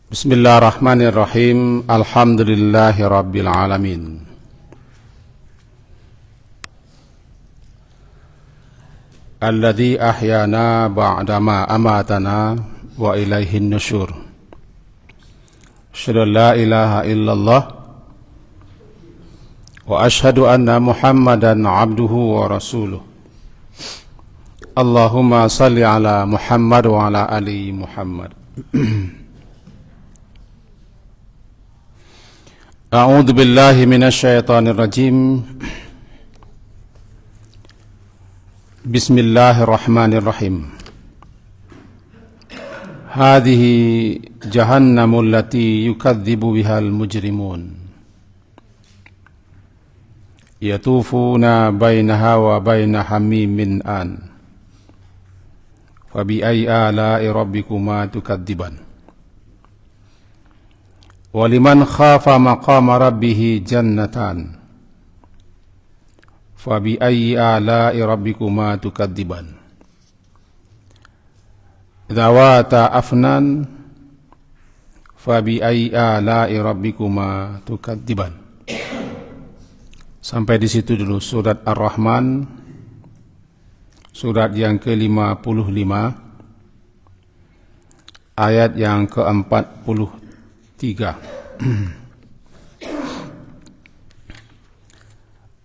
Bismillahirrahmanirrahim. Alhamdulillahi rabbil alamin. Alladzi ahyana ba'dama amatana wa ilaihin nusyur. Asyhadu an la ilaha illallah wa asyhadu anna Muhammadan abduhu wa rasuluh. Allahumma salli ala Muhammad wa ala ali Muhammad. A'udzu billahi minasyaitonir rajim. Bismillahirrahmanirrahim. Hadhihi jahannamul lati yukadzibu bihal mujrimun. Yatufuna bainaha wa baina hamimin an. Fabi ayyi ala'i rabbikuma tukadziban. Waliman khafa maqama rabbih jannatan. Fabi ayyi ala'i rabbikuma tukadziban. Dzawata afnan. Fabi ayyi ala'i rabbikuma tukadziban. Sampai di situ dulu surat Ar-Rahman, surat yang ke-55, ayat yang ke-43.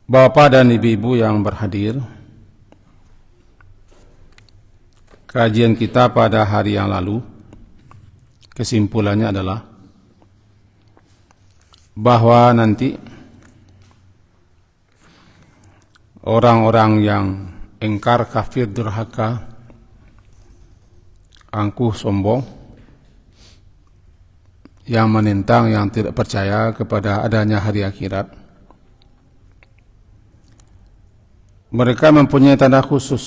Bapak dan ibu-ibu yang berhadir, kajian kita pada hari yang lalu kesimpulannya adalah bahwa nanti orang-orang yang engkar, kafir, durhaka, angkuh, sombong, yang menentang, yang tidak percaya kepada adanya hari akhirat, mereka mempunyai tanda khusus,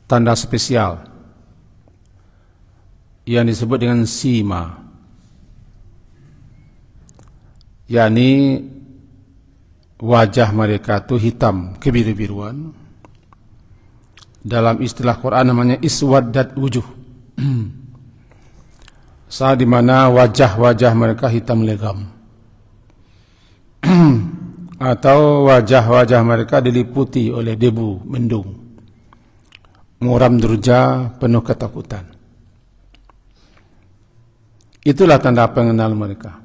tanda spesial yang disebut dengan sima, yakni wajah mereka itu hitam kebiru-biruan. Dalam istilah Quran namanya iswaddat wujuh. Saat di mana wajah-wajah mereka hitam legam. Atau wajah-wajah mereka diliputi oleh debu mendung, muram durja, penuh ketakutan. Itulah tanda pengenal mereka.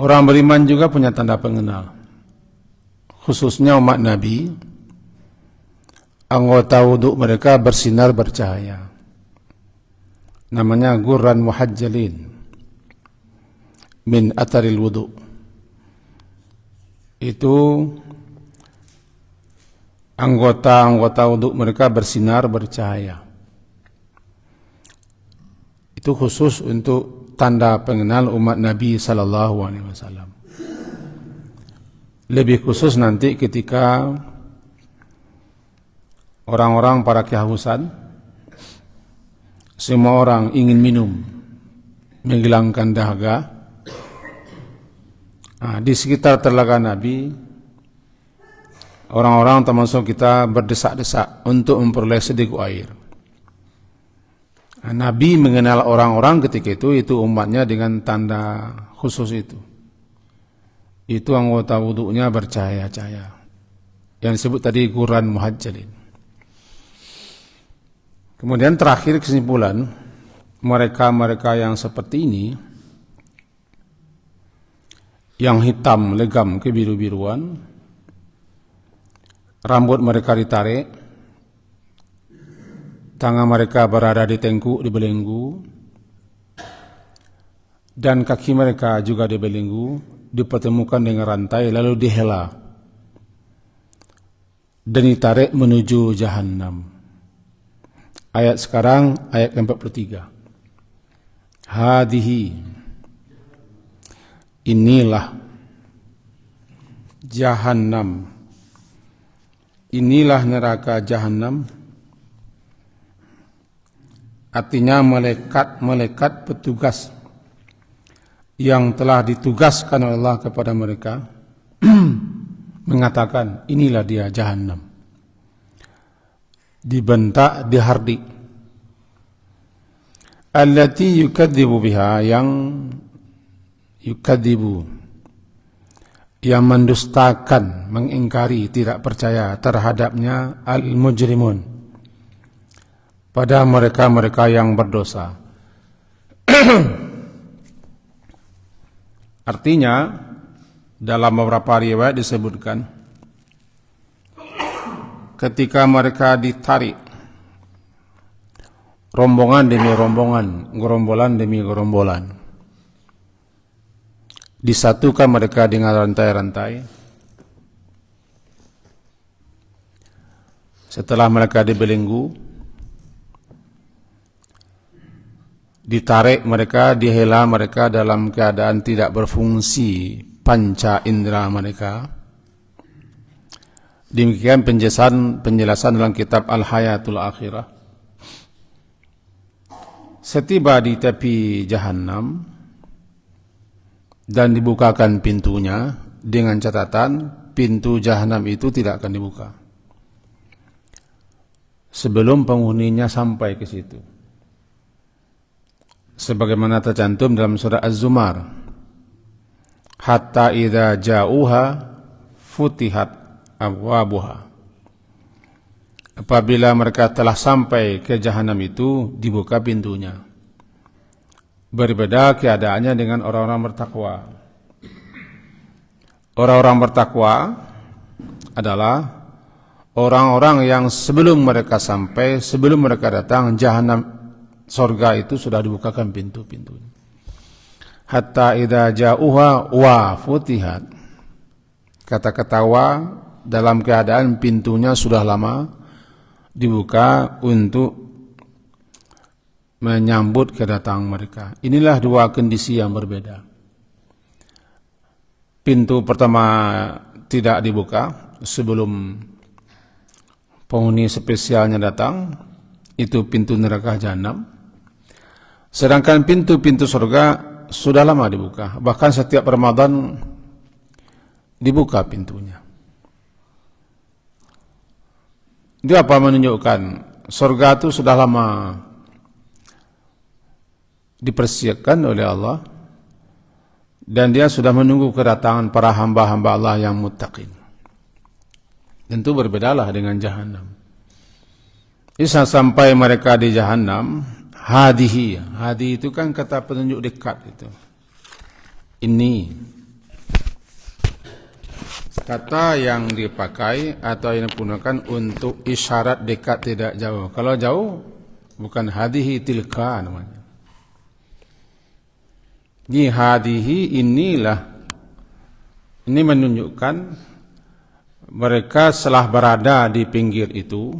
Orang beriman juga punya tanda pengenal, khususnya umat Nabi. Anggota wudhu mereka bersinar bercahaya, namanya gurran muhajjalin min atharil wudhu. Itu anggota wudhu mereka bersinar bercahaya. Itu khusus untuk tanda pengenal umat Nabi sallallahu alaihi wasallam. Lebih khusus nanti ketika orang-orang para kehausan, semua orang ingin minum, menghilangkan dahaga. Di sekitar telaga Nabi, orang-orang termasuk kita berdesak-desak untuk memperoleh sedikit air. Nabi mengenal orang-orang ketika itu umatnya dengan tanda khusus itu. Itu anggota wudhunya bercahaya-cahaya, yang disebut tadi gurran muhajjalin. Kemudian terakhir kesimpulan, mereka-mereka yang seperti ini, yang hitam legam kebiru-biruan, rambut mereka ditarik, tangan mereka berada di tengkuk, di belenggu, dan kaki mereka juga di belenggu, dipertemukan dengan rantai lalu dihela dan ditarik menuju Jahannam. Ayat sekarang ayat ke-43. Hadihi, inilah Jahannam, inilah neraka Jahannam. Artinya malaikat petugas yang telah ditugaskan oleh Allah kepada mereka mengatakan inilah dia Jahannam. dibentak, dihardik. Allati yukadzibu biha, yang yukadzibu, yang mendustakan, mengingkari, tidak percaya terhadapnya al-mujrimun, pada mereka-mereka yang berdosa. Artinya dalam beberapa riwayat disebutkan ketika mereka ditarik rombongan demi rombongan, gerombolan demi gerombolan, disatukan mereka dengan rantai-rantai. Setelah mereka dibelenggu, ditarik mereka, dihela mereka dalam keadaan tidak berfungsi panca indera mereka. Demikian penjelasan dalam kitab Al-Hayatul Akhirah. Setiba di tepi Jahannam dan dibukakan pintunya, dengan catatan pintu Jahannam itu tidak akan dibuka sebelum penghuninya sampai ke situ, sebagaimana tercantum dalam surah Az-Zumar, hatta idza ja'uha futihat abwabuha. Apabila mereka telah sampai ke Jahannam itu, dibuka pintunya. Berbeda keadaannya dengan orang-orang bertakwa. Orang-orang bertakwa adalah orang-orang yang sebelum mereka sampai, sebelum mereka datang, Jahannam, surga itu sudah dibukakan pintu-pintunya. Hatta idza ja'uha wa futihat. Kata-kata wa dalam keadaan pintunya sudah lama dibuka untuk menyambut kedatangan mereka. Inilah dua kondisi yang berbeda. Pintu pertama tidak dibuka sebelum penghuni spesialnya datang, itu pintu neraka Jahannam. Sedangkan pintu-pintu surga sudah lama dibuka, bahkan setiap Ramadan dibuka pintunya. Itu apa menunjukkan? Surga itu sudah lama dipersiapkan oleh Allah, dan dia sudah menunggu kedatangan para hamba-hamba Allah yang muttaqin. Tentu berbedalah dengan Jahannam. Bisa sampai mereka di Jahannam, hadihi itu kan kata penunjuk dekat itu. Ini kata yang dipakai atau yang digunakan untuk isyarat dekat tidak jauh. Kalau jauh bukan hadihi, tilka namanya. Ini hadihi, inilah, ini menunjukkan mereka setelah berada di pinggir itu,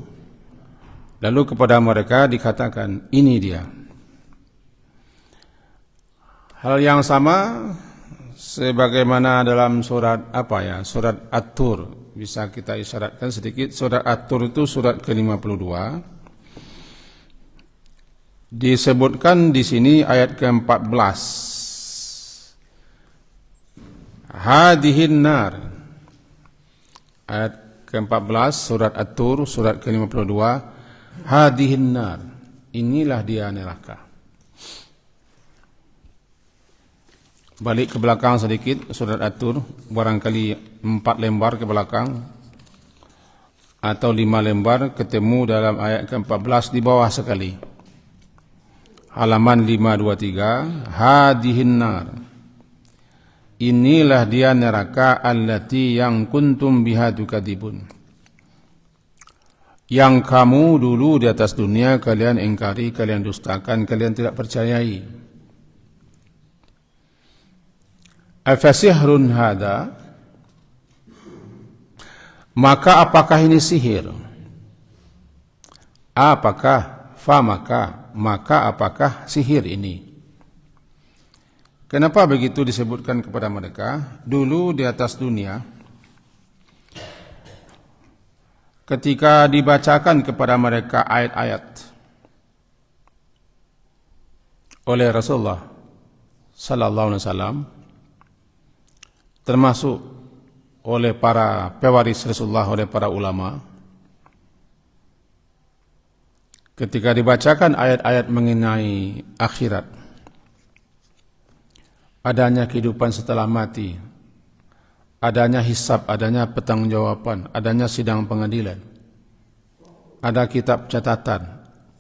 lalu kepada mereka dikatakan ini dia. Hal yang sama sebagaimana dalam surat surat At-Tur, bisa kita isyaratkan sedikit. Surat At-Tur itu surat ke-52. Disebutkan di sini ayat ke-14. Hadihin nar. Ayat ke-14 surat At-Tur, surat ke-52. Hadihin nar. Inilah dia neraka. Balik ke belakang sedikit, surat At-Tur, barangkali 4 lembar ke belakang atau 5 lembar, ketemu dalam ayat ke-14 di bawah sekali. Halaman 523, hadihin nar. Inilah dia neraka allati yang kuntum biha tukadzibun. Yang kamu dulu di atas dunia kalian ingkari, kalian dustakan, kalian tidak percayai. Afasihrun hada, maka apakah ini sihir? Maka apakah sihir ini? Kenapa begitu disebutkan kepada mereka? Dulu di atas dunia, ketika dibacakan kepada mereka ayat-ayat oleh Rasulullah sallallahu alaihi wasallam, termasuk oleh para pewaris Rasulullah, oleh para ulama, ketika dibacakan ayat-ayat mengenai akhirat, adanya kehidupan setelah mati, adanya hisab, adanya pertanggungjawaban, adanya sidang pengadilan, ada kitab catatan,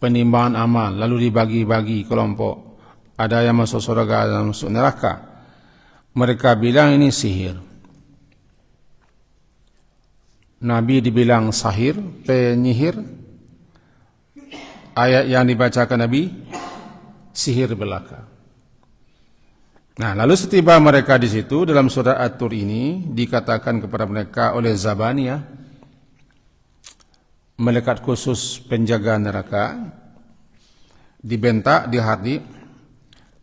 penimbangan amal, lalu dibagi-bagi kelompok, ada yang masuk surga, ada yang masuk neraka. Mereka bilang ini sihir. Nabi dibilang sahir, penyihir. Ayat yang dibacakan Nabi, sihir belaka. Nah, lalu setiba mereka di situ, dalam surah At-Tur ini dikatakan kepada mereka oleh Zabaniyah, malaikat khusus penjaga neraka, dibentak, dihardik,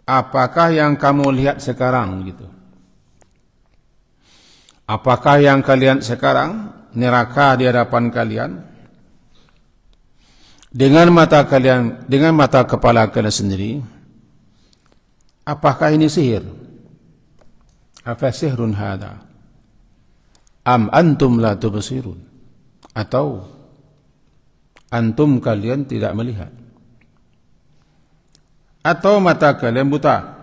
apakah yang kamu lihat sekarang gitu? Apakah yang kalian sekarang neraka di hadapan kalian dengan mata kalian, dengan mata kepala kalian sendiri? Apakah ini sihir? Afa sihrun hada? Am antum la tubsirun? Atau antum kalian tidak melihat? Atau mata kalian buta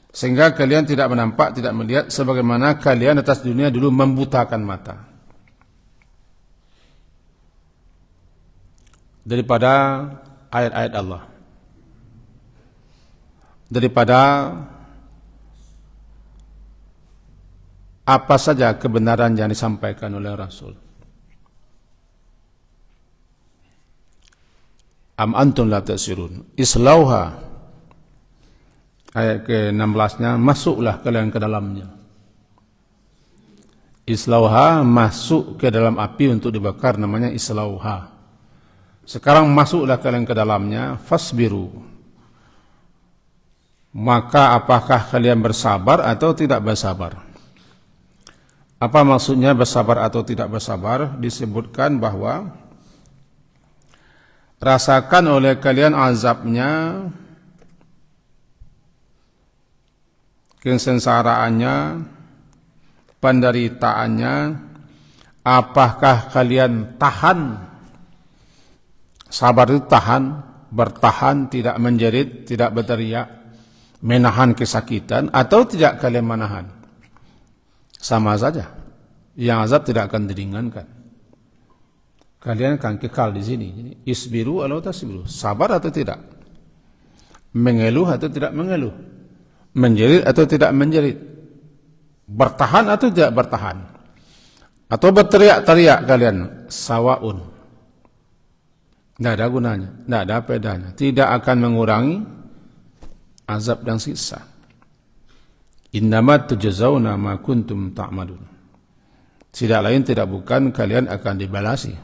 sehingga kalian tidak menampak, tidak melihat sebagaimana kalian atas dunia dulu membutakan mata? Daripada ayat-ayat Allah, daripada apa saja kebenaran yang disampaikan oleh Rasul. Am antum la tasirun islauha, ayat ke-16-nya, masuklah kalian ke dalamnya. Islauha, masuk ke dalam api untuk dibakar, namanya islauha. Sekarang masuklah kalian ke dalamnya, fasbiru, maka apakah kalian bersabar atau tidak bersabar? Apa maksudnya bersabar atau tidak bersabar? Disebutkan bahwa rasakan oleh kalian azabnya, kesengsaraannya, penderitaannya. Apakah kalian tahan? Sabar itu tahan, bertahan, tidak menjerit, tidak berteriak, menahan kesakitan, atau tidak kalian menahan? Sama saja, yang azab tidak akan diringankan. Kalian akan kekal di sini. Jadi, isbiru atau tasbiru, sabar atau tidak, mengeluh atau tidak mengeluh, menjerit atau tidak menjerit, bertahan atau tidak bertahan, atau berteriak-teriak kalian, sawaun. Tidak ada gunanya, tidak ada bedanya, tidak akan mengurangi azab dan siksa. Innamat tujzauna ma kuntum ta'malun. Tidak lain tidak bukan kalian akan dibalasi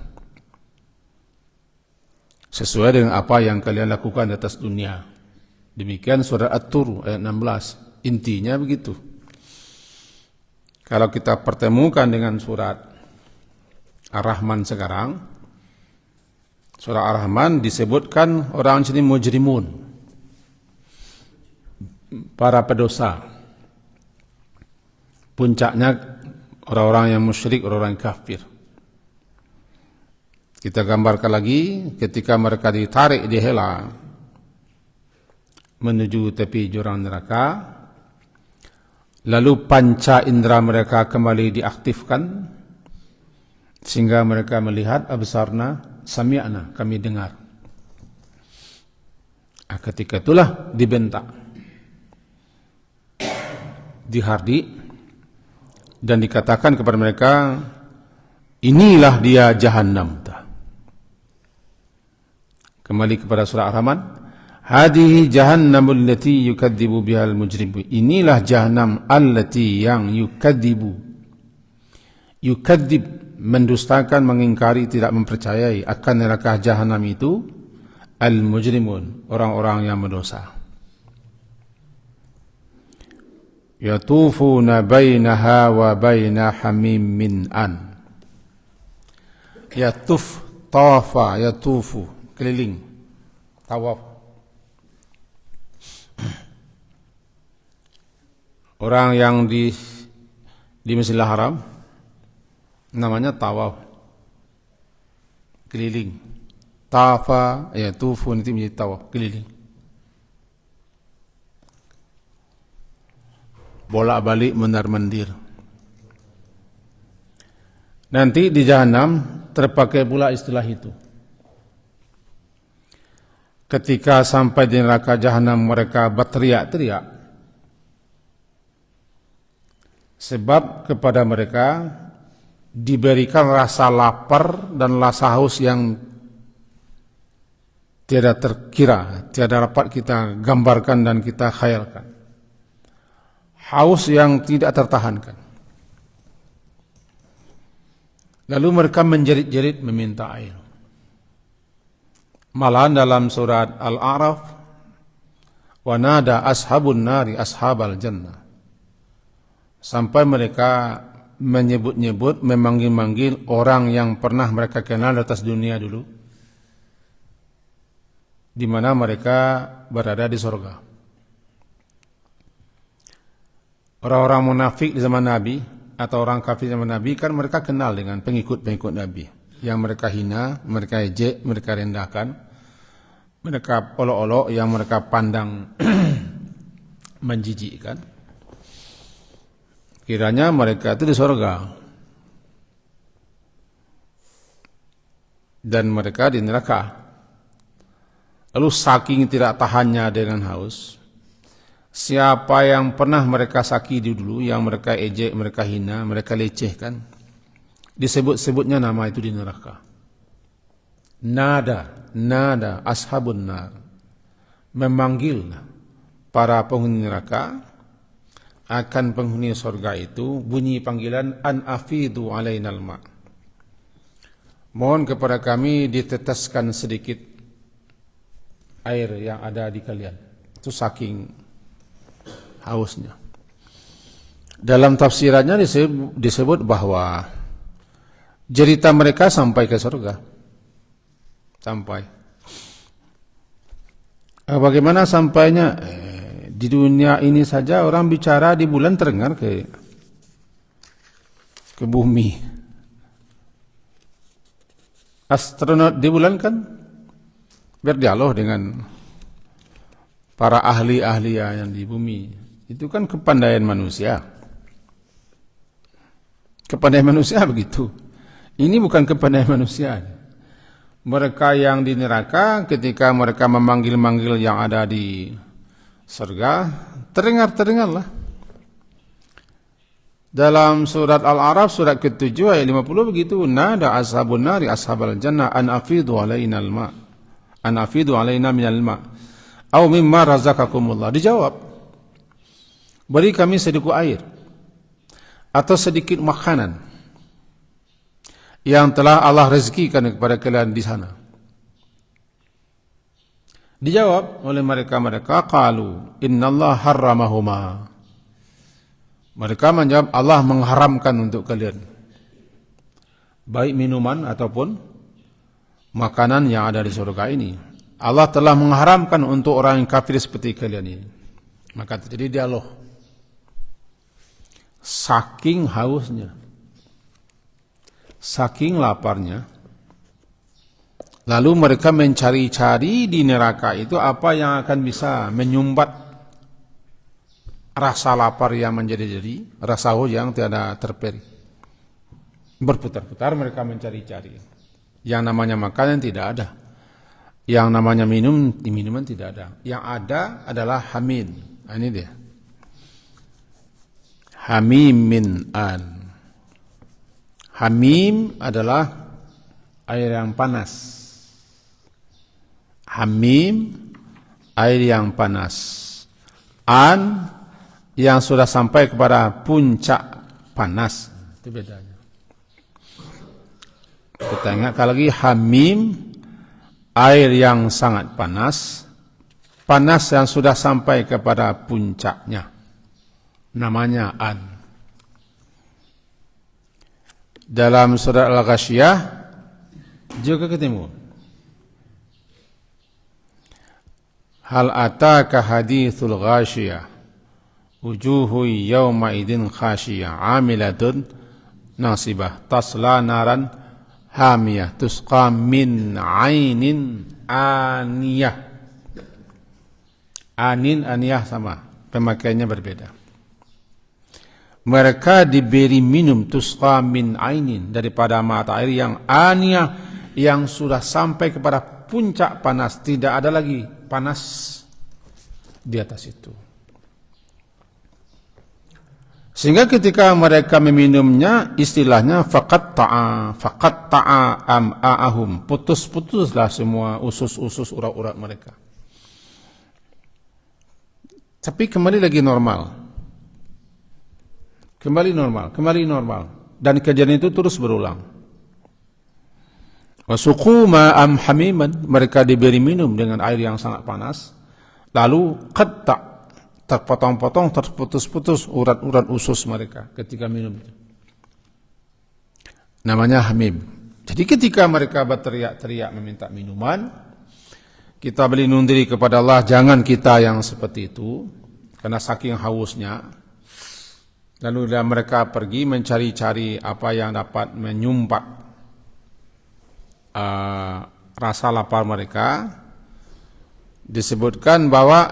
sesuai dengan apa yang kalian lakukan di atas dunia. Demikian surah At-Tur ayat 16. Intinya begitu. Kalau kita pertemukan dengan surat Ar-Rahman sekarang, surah Ar-Rahman disebutkan orang sini mujrimun, para pedosa. Puncaknya orang-orang yang musyrik, orang-orang kafir. Kita gambarkan lagi ketika mereka ditarik, dihela menuju tepi jurang neraka, lalu panca indera mereka kembali diaktifkan sehingga mereka melihat, absarna sami'na, kami dengar. Ketika itulah dibentak, dihardik, dan dikatakan kepada mereka, inilah dia Jahannam. Kembali kepada surah Ar-Rahman, hadihi jahannamul lati yukadzibu bihal mujrimu. Inilah Jahannam allati yang yukadzibu. Yukadzib, mendustakan, mengingkari, tidak mempercayai akan neraka Jahannam itu, al-mujrimun, orang-orang yang berdosa. Yatufuna bainaha wa baina hamim min an. Yatuf, tawafa, yatufu, keliling, tawaf. Orang yang di Masjidil Haram namanya tawaf, keliling, tafa, ya tufu nanti menjadi tawaf, keliling. Bolak-balik mondar-mandir. Nanti di Jahanam terpakai pula istilah itu. Ketika sampai di neraka Jahanam mereka berteriak-teriak. Sebab kepada mereka diberikan rasa lapar dan rasa haus yang tiada terkira, tiada dapat kita gambarkan dan kita khayalkan. Haus yang tidak tertahankan. Lalu mereka menjerit-jerit meminta air. Malahan dalam surat Al-A'raf, wa nada ashabun nari ashabal jannah. Sampai mereka menyebut-nyebut, memanggil-manggil orang yang pernah mereka kenal di atas dunia dulu, di mana mereka berada di surga. Orang-orang munafik di zaman Nabi atau orang kafir zaman Nabi kan mereka kenal dengan pengikut-pengikut Nabi. Yang mereka hina, mereka ejek, mereka rendahkan, mereka olok-olok, yang mereka pandang menjijikkan. Kiranya mereka itu di surga. Dan mereka di neraka. Lalu saking tidak tahannya dengan haus, siapa yang pernah mereka sakiti dulu, yang mereka ejek, mereka hina, mereka lecehkan, disebut-sebutnya nama itu di neraka. Nada ashabun nar. Memanggil para penghuni neraka akan penghuni surga itu, bunyi panggilan an afidu alainal ma. Mohon kepada kami diteteskan sedikit air yang ada di kalian. Itu saking hausnya. Dalam tafsirannya disebut bahwa cerita mereka sampai ke surga. Sampai. Bagaimana sampainya? Di dunia ini saja orang bicara di bulan terdengar ke bumi. Astronot di bulan kan berdialog dengan para ahli-ahli yang di bumi. Itu kan kepandaian manusia. Kepandaian manusia begitu. Ini bukan kepandaian manusia. Mereka yang di neraka ketika mereka memanggil-manggil yang ada di surga, terdengarlah. Dalam surat Al-A'raf surat ke-7 ayat 50 begitu, nada ashabun nari ashabal jannah an afidu alaina al-ma. An afidu alaina minal ma. Au mimma razaqakumullah. Dijawab, beri kami sedikit air atau sedikit makanan yang telah Allah rezekikan kepada kalian di sana. Dijawab oleh mereka qalu innallaha harramahuma. Mereka menjawab, Allah mengharamkan untuk kalian baik minuman ataupun makanan yang ada di surga ini. Allah telah mengharamkan untuk orang yang kafir seperti kalian ini. Maka terjadi dialog. Saking hausnya, saking laparnya, lalu mereka mencari-cari di neraka itu apa yang akan bisa menyumbat rasa lapar yang menjadi-jadi, rasa haus yang tiada terperi. Berputar-putar mereka mencari-cari. Yang namanya makanan tidak ada. Yang namanya minuman tidak ada. Yang ada adalah hamim. Ini dia. Hamim min an. Hamim adalah air yang panas. Hamim, air yang panas. An, yang sudah sampai kepada puncak panas. Itu bedanya. Kita ingatkan lagi, hamim, air yang sangat panas. Panas yang sudah sampai kepada puncaknya. Namanya an. Dalam surat Al-Ghasyiyah juga ketemu. Hal ataka hadithul ghasyiyah wujuhu yawma idin khashiyah amilatun nasibah tasla naran hamiyah, tusqa min ainin aniyah. Anin, aniyah sama, pemakaiannya berbeda. Mereka diberi minum tusqa min ainin, daripada mata air yang aniyah, yang sudah sampai kepada puncak panas, tidak ada lagi panas di atas itu. Sehingga ketika mereka meminumnya, istilahnya faqatta'a am'a'ahum, putus-putuslah semua usus-usus urat-urat mereka. Tapi kembali lagi normal. Kembali normal. Dan kejadian itu terus berulang. Wasuqu ma'am hamiman, mereka diberi minum dengan air yang sangat panas. Lalu terpotong-potong, terputus-putus urat-urat usus mereka ketika minum. Namanya hamim. Jadi ketika mereka berteriak-teriak meminta minuman, kita berlindung diri kepada Allah, jangan kita yang seperti itu, karena saking hausnya. Lalu mereka pergi mencari-cari apa yang dapat menyumpat rasa lapar mereka. Disebutkan bahwa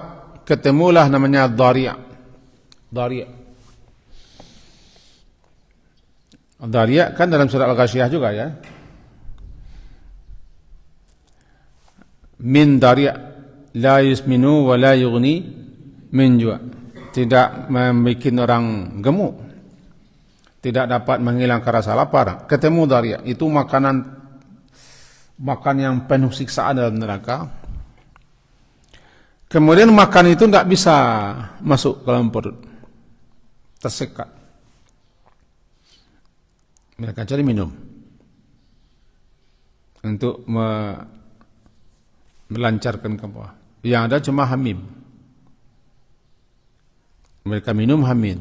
ketemulah namanya Dhari'. Dhari' kan dalam surat Al-Ghasyiyah juga ya. Min dhari' la yusminu wa la yughni min ju'. Tidak membuat orang gemuk, tidak dapat menghilangkan rasa lapar. Ketemu dhari', itu makan yang penuh siksaan dalam neraka. Kemudian makan itu tidak bisa masuk ke dalam perut, tersekat. Mereka cari minum untuk melancarkan ke bawah. Yang ada cuma hamim. Mereka minum hamim.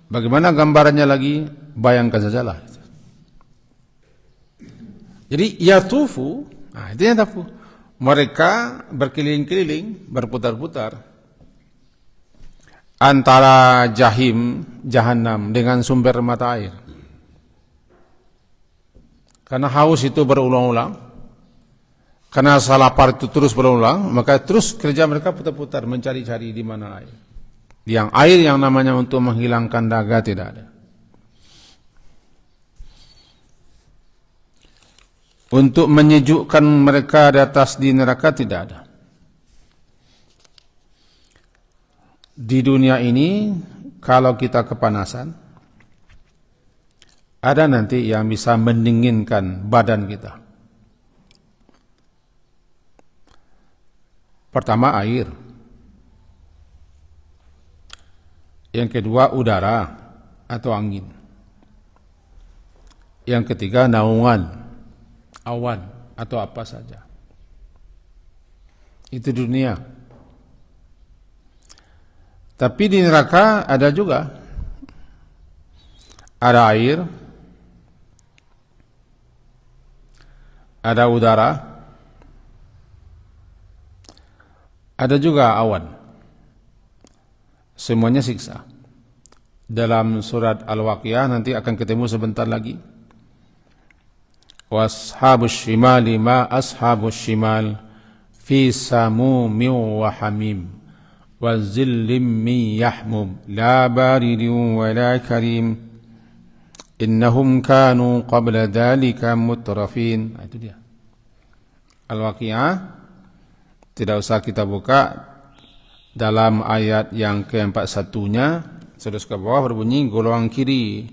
Bagaimana gambarannya lagi? Bayangkan sajalah. Jadi yatufu, itu yang tafu. Mereka berkeliling-keliling, berputar-putar antara Jahannam dengan sumber mata air. Karena haus itu berulang-ulang, karena rasa lapar itu terus berulang, maka terus kerja mereka putar-putar mencari-cari di mana air. Yang air yang namanya untuk menghilangkan dahaga tidak ada. Untuk menyejukkan mereka di atas di neraka tidak ada. Di dunia ini kalau kita kepanasan, ada nanti yang bisa mendinginkan badan kita. Pertama air. Yang kedua udara atau angin. Yang ketiga naungan, awan atau apa saja. Itu dunia. Tapi di neraka ada juga. Ada air, ada udara, ada juga awan. Semuanya siksa. Dalam surat Al-Waqiah nanti akan ketemu sebentar lagi. Washabus shimali ma ashabus shimal fi samumin wa hamim wa zillim min yahmum la baridin wa la karim innahum kanu qabla dhalika mutrafin. Itu dia Al-Waqiah. Tidak usah kita buka. Dalam ayat yang ke-41-nya terus ke bawah berbunyi golongan kiri.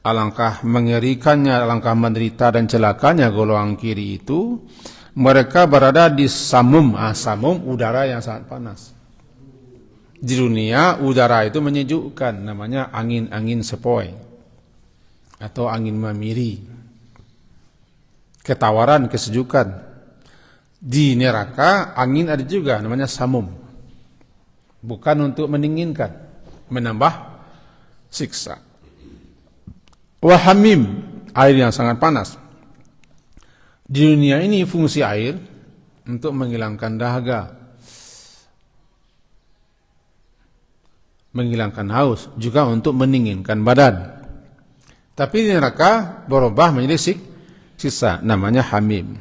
Alangkah mengerikannya, alangkah menderita dan celakanya golongan kiri itu. Mereka berada di samum. Samum udara yang sangat panas. Di dunia udara itu menyejukkan, namanya angin-angin sepoi atau angin memiri, ketawaran, kesejukan. Di neraka angin ada juga, namanya samum, bukan untuk mendinginkan, menambah siksa. Wahamim, air yang sangat panas. Di dunia ini fungsi air untuk menghilangkan dahaga, menghilangkan haus, juga untuk mendinginkan badan. Tapi di neraka berubah menjadi siksa, namanya hamim.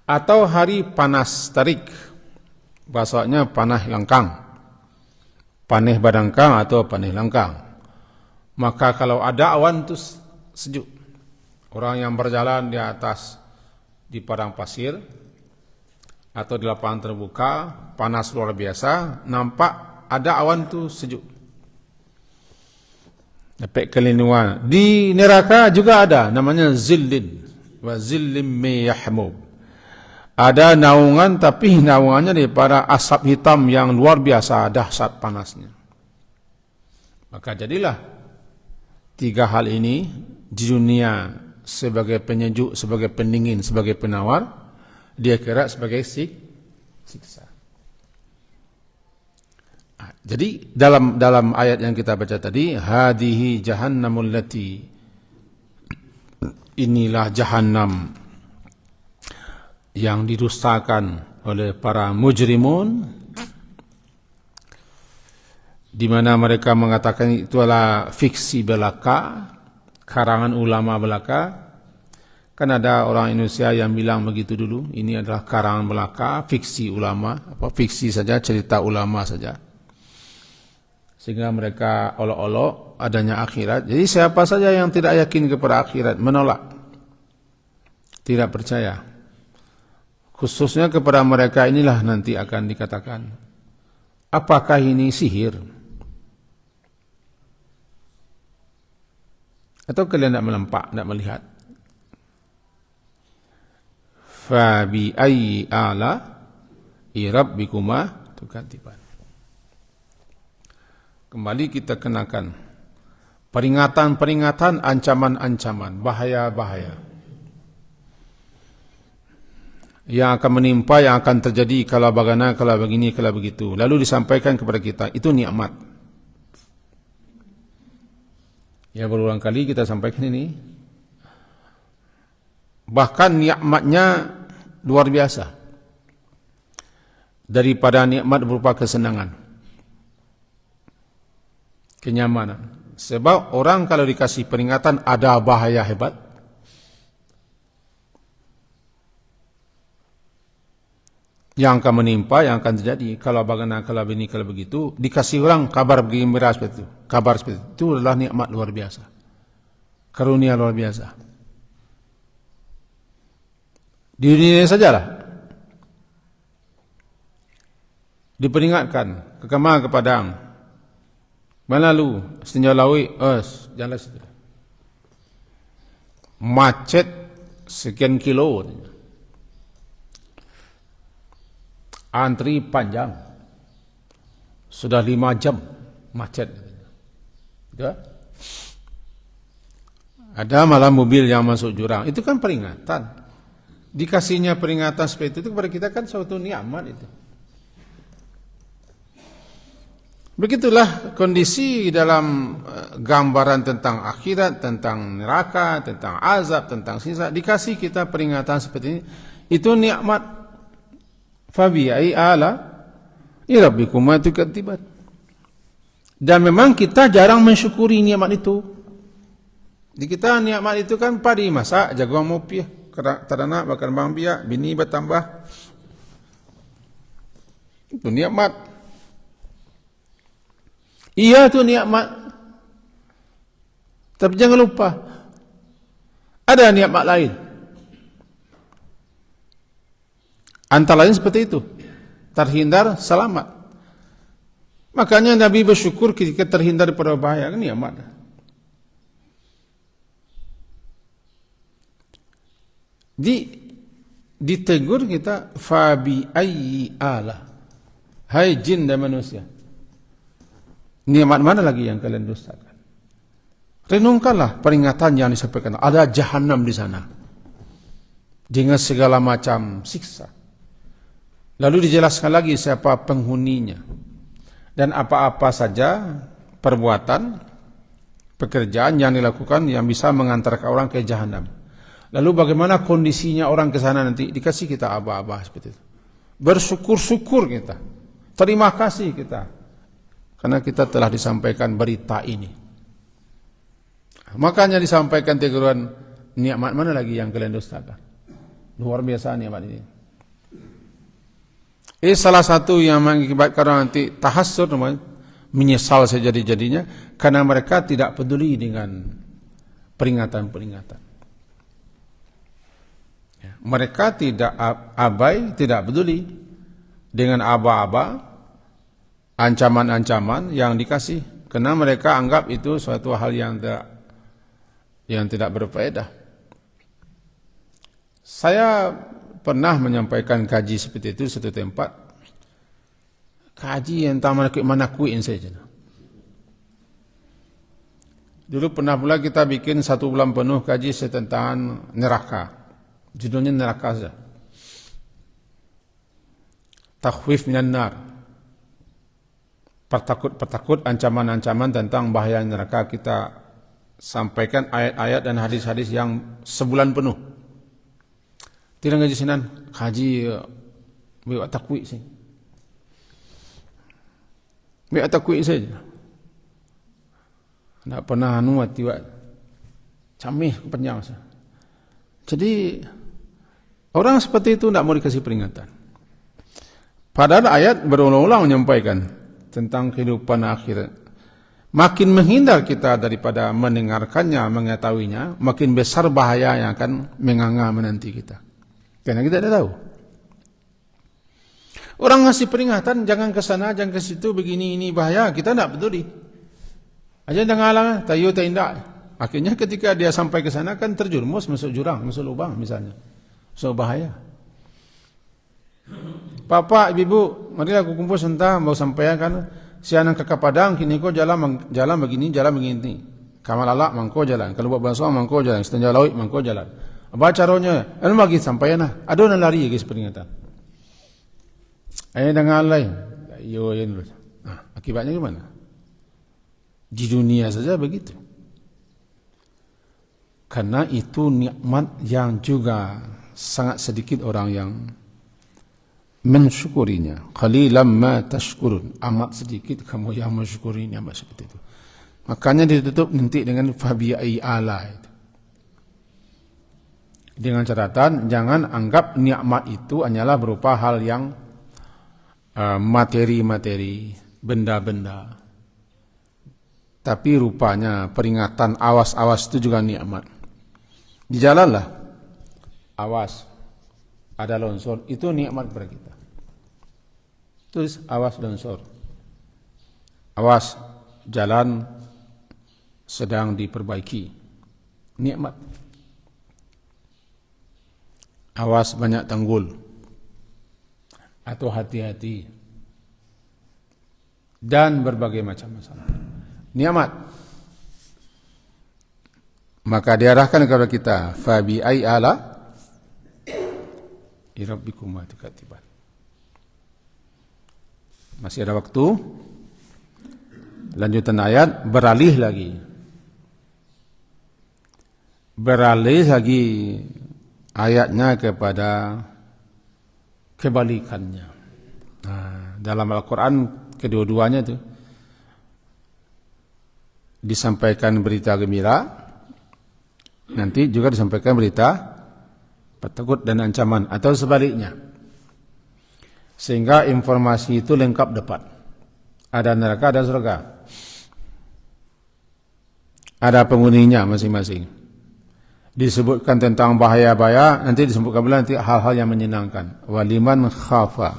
Atau hari panas terik, bahasanya panah langkang, paneh badangkang atau paneh langkang. Maka kalau ada awan itu sejuk. Orang yang berjalan di atas di padang pasir atau di lapangan terbuka, panas luar biasa, nampak ada awan itu sejuk. Dapat kelinuan. Di neraka juga ada, namanya zillin. Wa zillim mi yahmub. Ada naungan, tapi naungannya daripada asap hitam yang luar biasa, dahsyat panasnya. Maka jadilah tiga hal ini di dunia sebagai penyejuk, sebagai pendingin, sebagai penawar, dia kira sebagai siksa. Jadi dalam ayat yang kita baca tadi, hadihi jahannamul lati, inilah jahannam yang didustakan oleh para mujrimun, di mana mereka mengatakan itu adalah fiksi belaka, karangan ulama belaka. Kan ada orang Indonesia yang bilang begitu dulu, ini adalah karangan belaka, fiksi ulama, fiksi saja, cerita ulama saja. Sehingga mereka olok-olok adanya akhirat. Jadi siapa saja yang tidak yakin kepada akhirat, menolak, tidak percaya, khususnya kepada mereka inilah nanti akan dikatakan, apakah ini sihir? Atau kalian tidak melempak, tidak melihat? Fa bi ayyi ala rabbikuma tukadziban. Kembali kita kenakan peringatan-peringatan, ancaman-ancaman, bahaya-bahaya yang akan menimpa, yang akan terjadi kalau bagaimana, kalau begini, kalau begitu. Lalu disampaikan kepada kita, itu nikmat. Ya, berulang kali kita sampaikan ini. Bahkan nikmatnya luar biasa daripada nikmat berupa kesenangan, kenyamanan. Sebab orang kalau dikasih peringatan ada bahaya hebat, yang akan menimpa, yang akan terjadi, kalau bagaimana, kalau begini, kalau begitu, dikasih orang kabar gembira seperti itu, kabar seperti itu adalah nikmat luar biasa, karunia luar biasa. Di dunia sajalah diperingatkan, ke kemah ke padang, mana lu setinjau lawi, jalan situ, macet sekian kilo, antri panjang, sudah 5 jam macet. Ya? Ada malah mobil yang masuk jurang. Itu kan peringatan. Dikasihnya peringatan seperti itu kepada kita kan suatu nikmat itu. Begitulah kondisi dalam gambaran tentang akhirat, tentang neraka, tentang azab, tentang siksa. Dikasih kita peringatan seperti ini. Itu nikmat. Fabi ai ala rabbikuma tukadziban. Dan memang kita jarang mensyukuri nikmat itu. Di kita nikmat itu kan padi masak, jagung mopiah, teranak bakar bang biak, bini bertambah. Itu nikmat. Iya itu nikmat. Tapi jangan lupa ada nikmat lain. Antara lain seperti itu, terhindar selamat. Makanya Nabi bersyukur ketika terhindar daripada bahaya, kan nikmat. Ditegur kita, fabi ayyi ala, hai jin dan manusia, nikmat mana lagi yang kalian dustakan? Renungkanlah peringatan yang disampaikan. Ada jahanam di sana dengan segala macam siksa. Lalu dijelaskan lagi siapa penghuninya dan apa-apa saja perbuatan, pekerjaan yang dilakukan yang bisa mengantarkan orang ke jahanam. Lalu bagaimana kondisinya orang ke sana nanti? Dikasih kita aba-aba seperti itu. Bersyukur-syukur kita. Terima kasih kita. Karena kita telah disampaikan berita ini. Makanya disampaikan teguran, nikmat mana lagi yang kalian dustakan? Luar biasa nikmat ini. Ini salah satu yang mengakibatkan orang nanti tahassur, menyesal sejadi-jadinya, karena mereka tidak peduli dengan peringatan-peringatan. Mereka tidak abai, tidak peduli dengan aba-aba, ancaman-ancaman yang dikasih, karena mereka anggap itu suatu hal yang tidak berfaedah. Saya pernah menyampaikan kaji seperti itu satu tempat. Kaji yang tak mana-kuin saja. Dulu pernah pula kita bikin 1 bulan penuh kaji tentang neraka. Judulnya neraka saja. Takhwif minan nar. Pertakut ancaman-ancaman tentang bahaya neraka. Kita sampaikan ayat-ayat dan hadis-hadis yang sebulan penuh. Tidak ngaji sinan, kaji biwak takwik sih. Biwak takwik saja. Tidak pernah anuat tiwak camih panjang saja. Jadi orang seperti itu tidak mau dikasih peringatan. Padahal ayat berulang-ulang menyampaikan tentang kehidupan akhirat. Makin menghindar kita daripada mendengarkannya, mengetahuinya, makin besar bahaya yang akan menganga menanti kita. Karena kita tidak tahu. Orang ngasih peringatan, jangan ke sana, jangan ke situ, begini, ini bahaya, kita tidak peduli. Aja jangan halang, tayo tindak. Akhirnya ketika dia sampai ke sana kan terjerumus, masuk jurang, masuk lubang misalnya. So bahaya. Papa, ibu, mari aku kumpul sebentar, mau sampaikan kan. Si anak ke Padang, kini kau jalan begini, jalan begini. Kamal alak, mangko jalan. Kalau buat basuh, mangko jalan. Setenja laut, mangko jalan. Apa caranya? Anu bagi sampaikan lah. Ada orang lari guys peringatan. Dengan lain. Yo, akibatnya gimana? Di dunia saja begitu. Karena itu nikmat yang juga sangat sedikit orang yang mensyukurinya. Qalilan ma tashkurun. Amat sedikit kamu yang mensyukuri nikmat seperti itu. Makanya ditutup nanti dengan fabi'ai ala itu. Dengan catatan jangan anggap nikmat itu hanyalah berupa hal yang materi-materi, benda-benda. Tapi rupanya peringatan awas-awas itu juga nikmat. Di jalan lah, awas, ada longsor, itu nikmat kepada kita. Terus awas longsor, awas jalan sedang diperbaiki, nikmat. Awas banyak tanggul, atau hati-hati, dan berbagai macam masalah. Nikmat. Maka diarahkan kepada kita, fabi ai ala irabbikum wa tukatiban. Masih ada waktu. Lanjutan ayat, beralih lagi ayatnya kepada kebalikannya. Nah, dalam Al-Quran kedua-duanya itu disampaikan berita gembira, nanti juga disampaikan berita takut dan ancaman, atau sebaliknya, sehingga informasi itu lengkap dapat. Ada neraka, ada surga, ada penghuninya masing-masing. Disebutkan tentang bahaya-bahaya, nanti disebutkan pula nanti hal-hal yang menyenangkan. Waliman khafa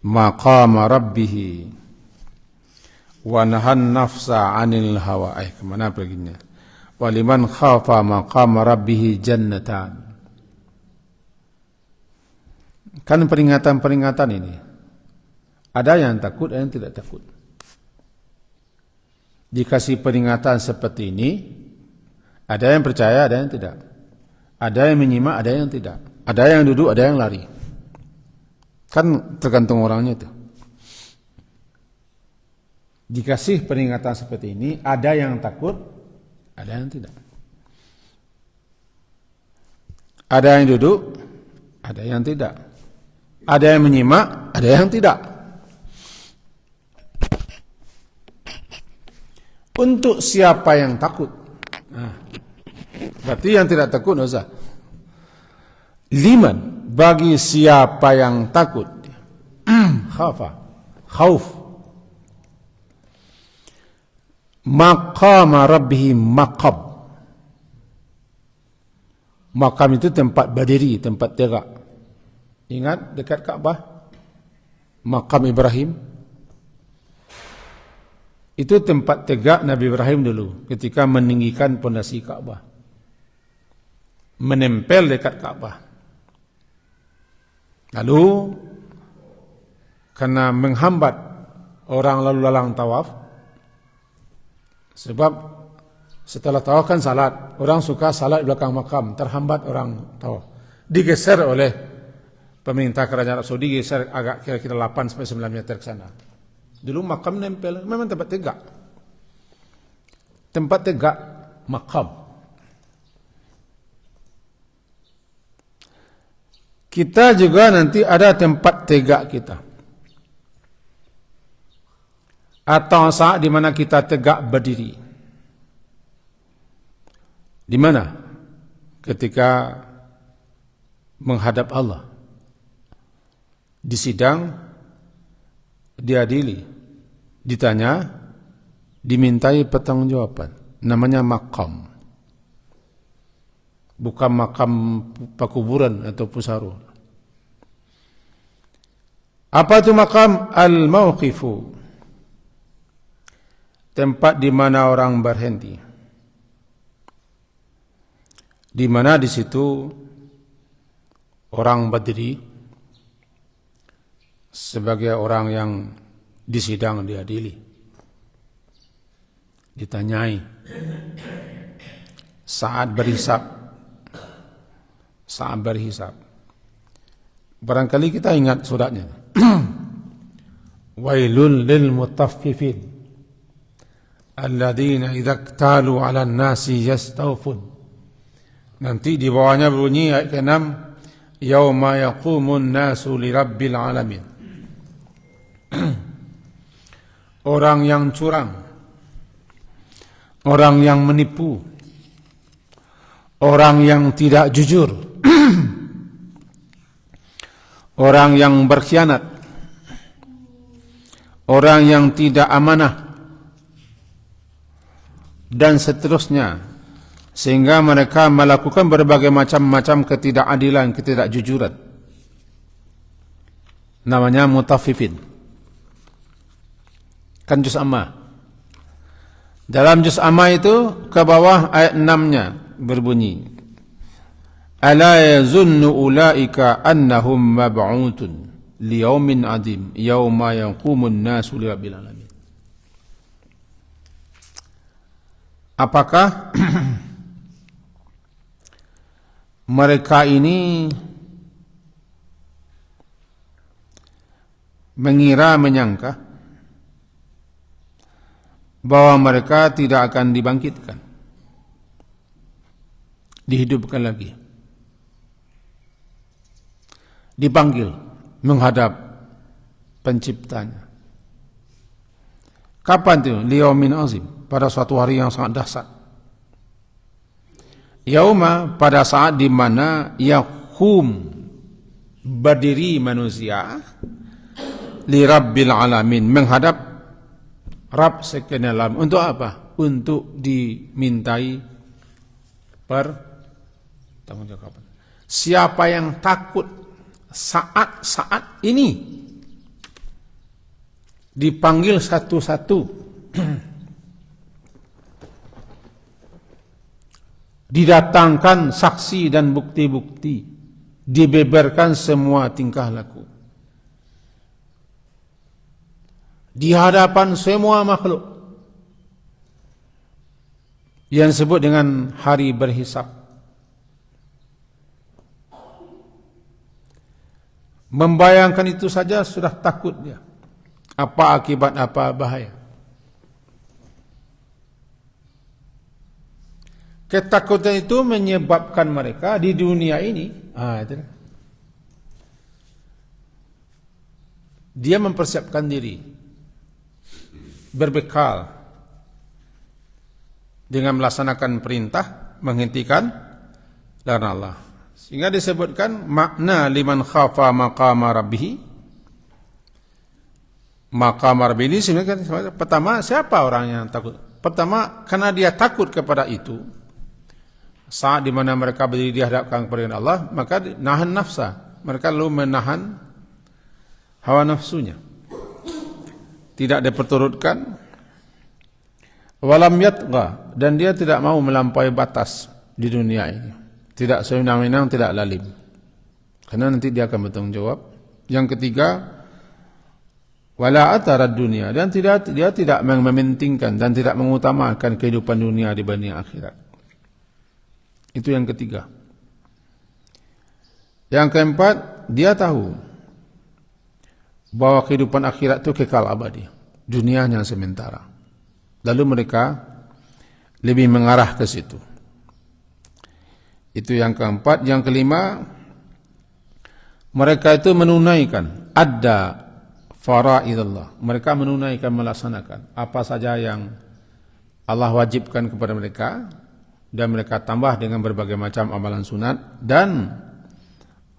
maqama rabbih wa nahan nafsa 'anil hawa. Kemana perginya? Waliman khafa maqama rabbih jannatan. Kan peringatan-peringatan ini, ada yang takut, ada yang tidak takut. Dikasih peringatan seperti ini, ada yang percaya, ada yang tidak. Ada yang menyimak, ada yang tidak. Ada yang duduk, ada yang lari. Kan tergantung orangnya itu. Dikasih peringatan seperti ini, ada yang takut, ada yang tidak. Ada yang duduk, ada yang tidak. Ada yang menyimak, ada yang tidak. Untuk siapa yang takut? Nah, berarti yang tidak takut tidak usah. Liman, bagi siapa yang takut. Khafa, khauf. Maqama rabbihi maqab. Maqam itu tempat berdiri, tempat tegak. Ingat dekat Ka'bah? Maqam Ibrahim. Itu tempat tegak Nabi Ibrahim dulu ketika meninggikan pondasi Ka'bah. Menempel dekat Ka'bah. Lalu karena menghambat orang lalu lalang tawaf, sebab setelah tawaf kan salat, orang suka salat di belakang makam, terhambat orang tawaf, digeser oleh pemerintah kerajaan Arab Saudi, geser agak kira-kira 8 sampai 9 meter ke sana. Dulu makam nempel, memang tempat tegak, makam. Kita juga nanti ada tempat tegak kita. Atau saat di mana kita tegak berdiri. Di mana? Ketika menghadap Allah. Di sidang, diadili, ditanya, dimintai pertanggungjawaban. Namanya makam. Bukan makam pakuburan atau pusaru. Apa itu makam? Al-mauqifu. Tempat di mana orang berhenti. Di mana di situ orang berdiri sebagai orang yang disidang, diadili, ditanyai saat berhisab. Barangkali kita ingat suratnya. Wailul lil mutaffifin alladzina idza iktalu 'alan nasi yastawfun. Nanti di bawahnya bunyi ayat ke-6, yauma yaqumun nasu lirabbil alamin. Orang yang curang, orang yang menipu, orang yang tidak jujur, orang yang berkhianat, orang yang tidak amanah, dan seterusnya, sehingga mereka melakukan berbagai macam ketidakadilan, ketidakjujuran. Namanya mutaffifin. Kan juz amma. Dalam juz amma itu ke bawah ayat 6-nya berbunyi, ala yazunnu ulaika annahum mab'utun liyaumin adim yauma yaqumun nasu lirabbil alamin. Apakah mereka ini menyangka bahwa mereka tidak akan dibangkitkan, dihidupkan lagi, dipanggil menghadap penciptanya. Kapan itu? Liyaumin azim, pada suatu hari yang sangat dahsyat. Yauma, pada saat di mana yaqum, berdiri manusia, li rabbil alamin, menghadap Rabb sekalian alam. Untuk apa? Untuk dimintai pertanggungjawaban. Siapa yang takut saat-saat ini dipanggil satu-satu, didatangkan saksi dan bukti-bukti, dibeberkan semua tingkah laku di hadapan semua makhluk yang disebut dengan hari berhisab. Membayangkan itu saja sudah takut dia. Apa akibat, apa bahaya. Ketakutan itu menyebabkan mereka di dunia ini, dia mempersiapkan diri, berbekal dengan melaksanakan perintah, menghentikan larangan Allah. Sehingga disebutkan makna liman khafa maqama rabbih. Maqama rabbih ini sebenarnya pertama siapa orang yang takut? Pertama karena dia takut kepada itu. Saat di mana mereka berdiri dihadapkan kepada Allah, maka nahan nafsa. Mereka lalu menahan hawa nafsunya. Tidak diperturutkan. Walam yatgha, dan dia tidak mau melampaui batas di dunia ini. Tidak sewenang-wenang, tidak lalim. Karena nanti dia akan bertanggung jawab. Yang ketiga, wala athara dunia, dan dia tidak mementingkan dan tidak mengutamakan kehidupan dunia dibanding akhirat. Itu yang ketiga. Yang keempat, dia tahu bahwa kehidupan akhirat itu kekal abadi, dunianya sementara. Lalu mereka lebih mengarah ke situ. Itu yang keempat. Yang kelima, mereka itu menunaikan adda faraidullah. Mereka menunaikan, melaksanakan apa saja yang Allah wajibkan kepada mereka, dan mereka tambah dengan berbagai macam amalan sunat. Dan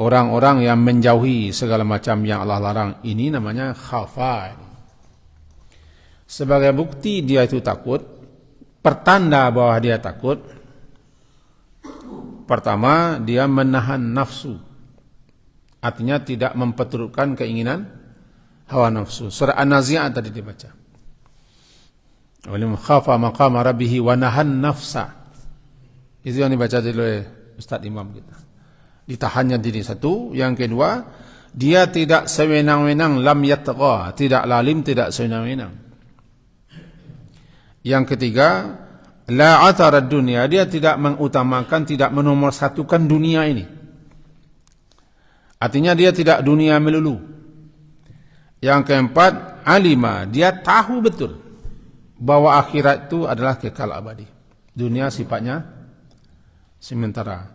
orang-orang yang menjauhi segala macam yang Allah larang, ini namanya khafa. Sebagai bukti dia itu takut, pertanda bahwa dia takut, pertama dia menahan nafsu, artinya tidak memperturutkan keinginan hawa nafsu. Surah An-Nazi'at tadi dibaca, walim khafa maqama rabbih wa nahan nafsa. Itu yang dibaca oleh Ustaz Imam kita. Ditahannya diri satu. Yang kedua, dia tidak sewenang-wenang, lam yatgha, tidak lalim, tidak sewenang-wenang. Yang ketiga, la athara dunia, dia tidak mengutamakan, tidak menomorsatukan dunia ini. Artinya dia tidak dunia melulu. Yang keempat, alima, dia tahu betul bahwa akhirat itu adalah kekal abadi. Dunia sifatnya sementara.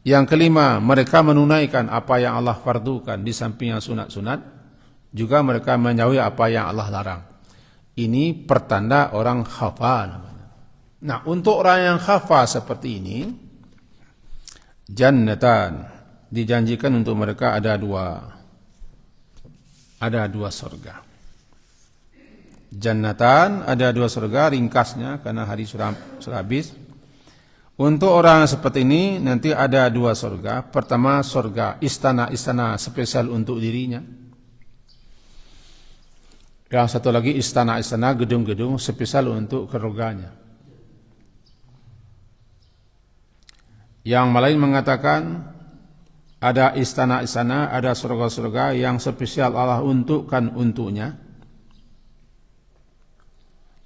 Yang kelima, mereka menunaikan apa yang Allah fardukan di samping yang sunat-sunat, juga mereka menjauhi apa yang Allah larang. Ini pertanda orang khafa namanya. Nah, untuk orang yang khafa seperti ini, jannatan, dijanjikan untuk mereka ada dua surga. Jannatan, ada dua surga, ringkasnya karena hari sudah habis. Untuk orang seperti ini nanti ada dua surga. Pertama surga istana-istana spesial untuk dirinya. Yang satu lagi istana-istana, gedung-gedung spesial untuk keluarganya. Yang lain mengatakan ada istana-istana, ada surga-surga yang spesial Allah untukkan untuknya,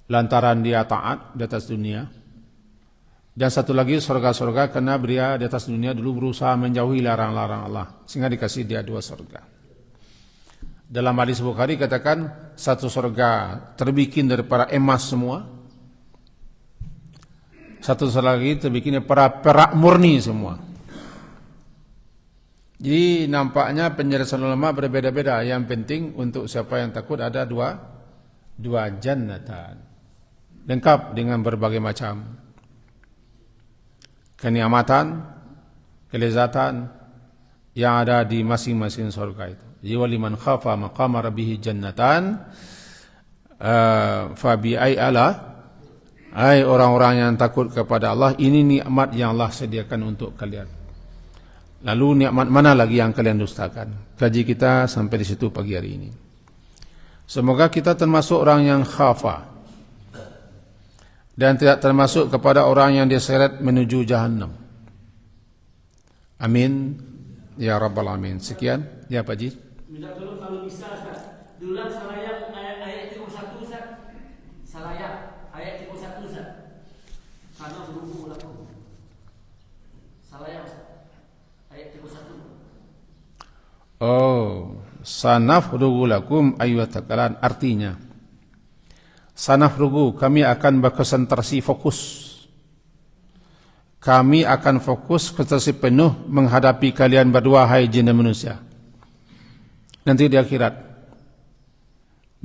lantaran dia taat di atas dunia. Dan satu lagi surga-surga karena dia di atas dunia dulu berusaha menjauhi larang-larang Allah, sehingga dikasih dia dua surga. Dalam hadis Bukhari katakan satu surga terbikin daripada emas semua, satu surga lagi terbikin daripada perak murni semua. Jadi nampaknya penjelasan ulama berbeda-beda. Yang penting untuk siapa yang takut ada dua jannatan, lengkap dengan berbagai macam kenikmatan, kelezatan yang ada di masing-masing surga itu. Jadi waliman khafa maqama rabbih jannatan, fa bi ai orang-orang yang takut kepada Allah, ini nikmat yang Allah sediakan untuk kalian. Lalu nikmat mana lagi yang kalian dustakan? Kaji kita sampai di situ pagi hari ini. Semoga kita termasuk orang yang khafa dan tidak termasuk kepada orang yang diseret menuju jahannam. Amin ya rabbal alamin. Sekian ya Pak Ji. Minta tolong kalau bisa Ustaz, diulang Salayat ayat 31 Ustaz. Salayat ayat 31 Ustaz. Sana berhubung laku. Salayat ayat 31. Oh, sanafrugu lakum ayyuhatakalan, artinya sanafrugu, kami akan berkonsentrasi fokus. Kami akan fokus konsentrasi penuh menghadapi kalian berdua, hai jin dan manusia. Nanti di akhirat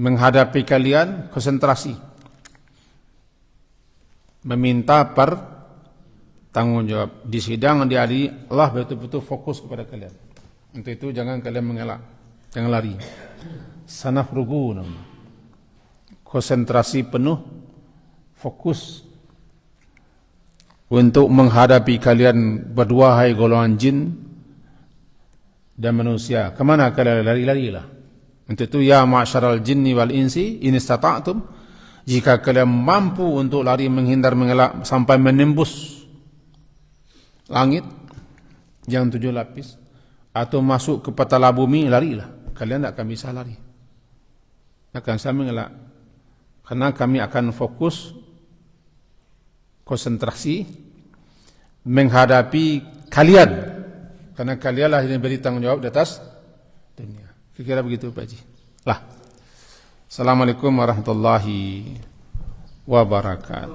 menghadapi kalian konsentrasi. meminta tanggungjawab. Di sidang di hari Allah betul-betul fokus kepada kalian. Untuk itu jangan kalian mengelak, jangan lari. Sanafrugu namanya. Konsentrasi penuh, fokus untuk menghadapi kalian berdua, hai golongan jin dan manusia. Kemana kalian lari-larilah. Untuk itu ya ma'syaral jinni wal insi in istata'tum, jika kalian mampu untuk lari, menghindar, mengelak sampai menembus langit yang 7 lapis atau masuk ke petala bumi, larilah. Kalian tak akan bisa lari, akan saya mengelak, karena kami akan fokus konsentrasi menghadapi kalian, karena kalianlah yang beri tanggung jawab di atas dunia. Kira-kira begitu Pak Haji. Assalamualaikum warahmatullahi wabarakatuh.